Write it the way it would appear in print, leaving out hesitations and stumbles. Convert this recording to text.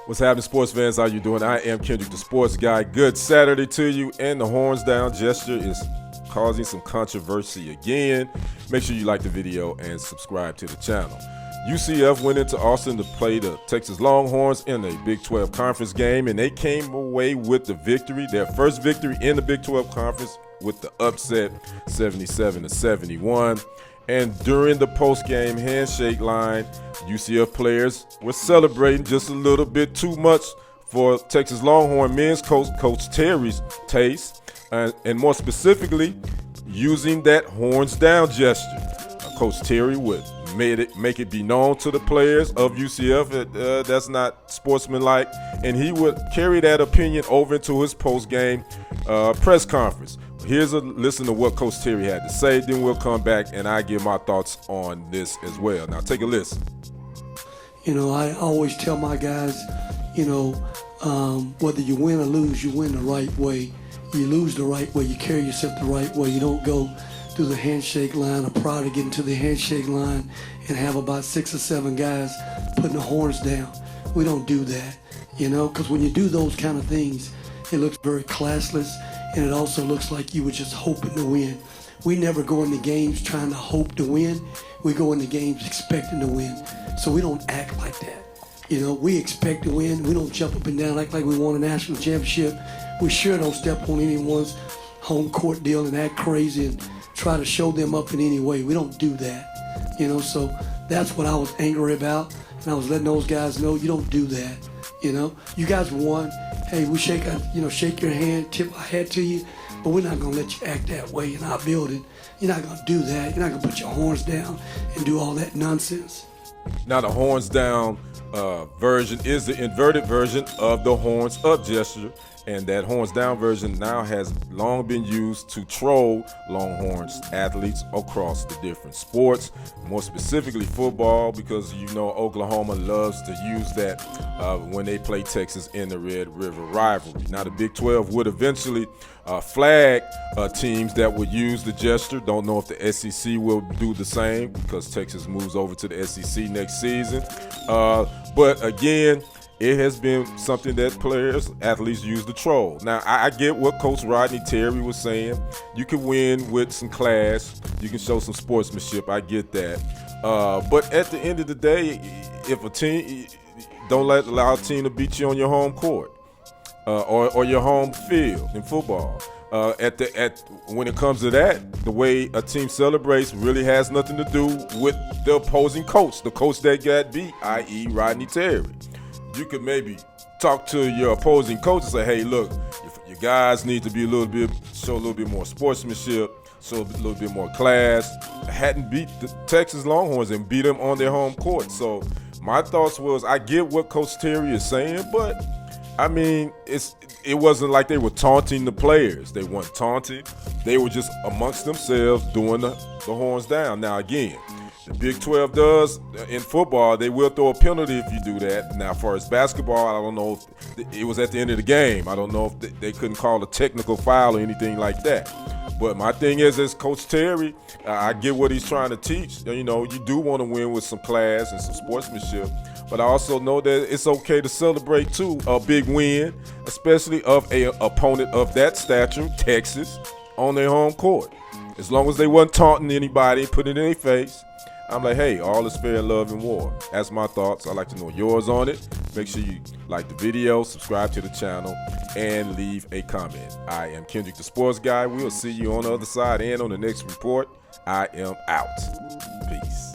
What's happening, sports fans? How you doing? I am Kendrick, the sports guy. Good Saturday to you. And the horns down gesture is causing some controversy again. Make sure you like the video and subscribe to the channel. UCF went into Austin to play the Texas Longhorns in a Big 12 conference game, and they came away with the victory, their first victory in the Big 12 conference with the upset 77-71. And during the post-game handshake line, UCF players were celebrating just a little bit too much for Texas Longhorn men's coach, Coach Terry's taste, and more specifically, using that horns down gesture. Coach Terry would make it be known to the players of UCF that that's not sportsmanlike, and he would carry that opinion over into his post-game press conference. Here's a listen to what Coach Terry had to say, then we'll come back and I give my thoughts on this as well. Now take a listen. You know, I always tell my guys, you know, whether you win or lose, you win the right way. You lose the right way, you carry yourself the right way. You don't go through the handshake line or prior to getting to the handshake line and have about 6 or 7 guys putting the horns down. We don't do that, you know, because when you do those kind of things, it looks very classless, and it also looks like you were just hoping to win. We never go into games trying to hope to win. We go into games expecting to win. So we don't act like that. You know, we expect to win. We don't jump up and down act like we won a national championship. We sure don't step on anyone's home court deal and act crazy and try to show them up in any way. We don't do that. You know, so that's what I was angry about. And I was letting those guys know, you don't do that. You know, you guys won. Hey, we shake your hand, tip our hat to you, but we're not gonna let you act that way in our building. You're not gonna do that. You're not gonna put your horns down and do all that nonsense. Now the horns down version is the inverted version of the horns up gesture, and that horns down version now has long been used to troll Longhorns athletes across the different sports, more specifically football, because you know Oklahoma loves to use that when they play Texas in the Red River rivalry. Now the Big 12 would eventually flag teams that would use the gesture. Don't know if the SEC will do the same because Texas moves over to the SEC next season. But again, it has been something that players, athletes use to troll. Now, I get what Coach Rodney Terry was saying. You can win with some class. You can show some sportsmanship. I get that. But at the end of the day, if a team, don't allow a team to beat you on your home court or your home field in football. When it comes to that, the way a team celebrates really has nothing to do with the opposing coach, the coach that got beat, i.e. Rodney Terry. You could maybe talk to your opposing coach and say, hey, look, your guys need to be show a little bit more sportsmanship, show a little bit more class. Hadn't beat the Texas Longhorns and beat them on their home court. So my thoughts was, I get what Coach Terry is saying, but I mean, it wasn't like they were taunting the players. They weren't taunting. They were just amongst themselves doing the horns down. Now again, the Big 12 does in football, they will throw a penalty if you do that. Now, as far as basketball, I don't know if it was at the end of the game. I don't know if they couldn't call a technical foul or anything like that. But my thing is, as Coach Terry, I get what he's trying to teach. You know, you do want to win with some class and some sportsmanship. But I also know that it's okay to celebrate, too, a big win, especially of an opponent of that stature, Texas, on their home court. As long as they wasn't taunting anybody, putting it in their face. I'm like, hey, all is fair in love and war. That's my thoughts. I'd like to know yours on it. Make sure you like the video, subscribe to the channel, and leave a comment. I am Kendrick, the sports guy. We'll see you on the other side and on the next report. I am out. Peace.